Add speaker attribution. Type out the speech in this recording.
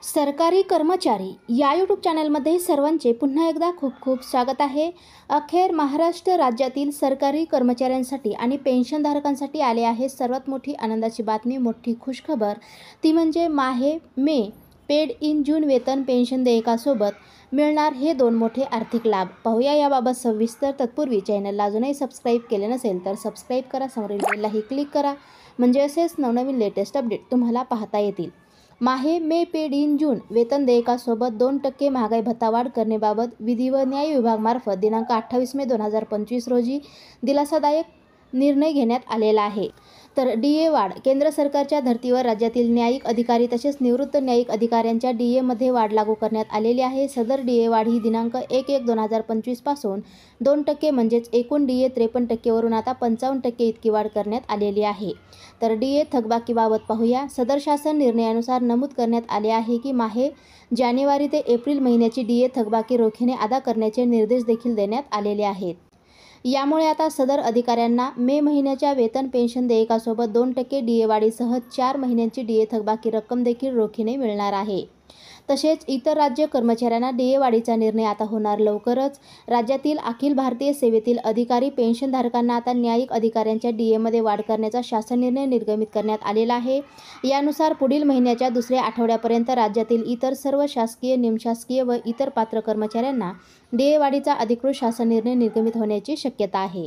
Speaker 1: सरकारी कर्मचारी या यूट्यूब चॅनलमध्ये सर्वांचे पुन्हा एकदा खूप खूप स्वागत आहे। अखेर महाराष्ट्र राज्यातील सरकारी कर्मचाऱ्यांसाठी आणि पेन्शनधारकांसाठी आले आहे सर्वात मोठी आनंदाची बातमी, मोठी खुशखबर। ती म्हणजे माहे मे पेड इन जून वेतन पेन्शन देयकासोबत मिळणार हे दोन मोठे आर्थिक लाभ। पाहूया याबाबत सविस्तर। तत्पूर्वी चॅनलला अजूनही सबस्क्राईब केले नसेल तर सबस्क्राईब करा, समोरील बेललाही क्लिक करा म्हणजे असेच नवनवीन लेटेस्ट अपडेट तुम्हाला पाहता येतील। माहे मे पेड इन जून वेतन देयकासोबत 2% महागाई भत्ता वाढ करण्याबाबत विधी व न्याय विभागामार्फत दिनांक 28 मे 2025 रोजी दिलासादायक निर्णय घेण्यात आलेला आहे। तर डीए वाढ। केंद्र सरकारच्या धर्तीवर राज्यातील न्यायिक अधिकारी तसेच निवृत्त न्यायिक अधिकाऱ्यांच्या डीएमध्ये वाढ लागू करण्यात आलेली आहे। सदर डीए वाढ ही दिनांक 1/1/2025 पासून 2% म्हणजेच एकूण डीए 53% वरून आता 55% इतकी वाढ करण्यात आलेली आहे। तर डीए थकबाकीबाबत पाहूया। सदर शासन निर्णयानुसार नमूद करण्यात आले आहे की माहे जानेवारी ते एप्रिल महिन्याची डीए थकबाकी रोखीने अदा करण्याचे निर्देश देखील देण्यात आलेले आहेत। यामुळे आता सदर अधिकाऱ्यांना मे महिन्याच्या वेतन पेन्शन देयकासोबत 2% डीए वाढीसह 4 महिन्यांची डीए थकबाकी रक्कम देखील रोखीने मिळणार आहे। तसेच इतर राज्य कर्मचाऱ्यांना डीए वाढीचा निर्णय आता होणार लवकरच। राज्यातील अखिल भारतीय सेवेतील अधिकारी पेन्शनधारकांना आता न्यायिक अधिकाऱ्यांच्या डीएमध्ये वाढ करण्याचा शासन निर्णय निर्गमित करण्यात आलेला आहे। यानुसार पुढील महिन्याच्या दुसऱ्या आठवड्यापर्यंत राज्यातील इतर सर्व शासकीय, निमशासकीय व इतर पात्र कर्मचाऱ्यांना डीए वाढीचा अधिकृत शासन निर्णय निर्गमित होण्याची शक्यता आहे।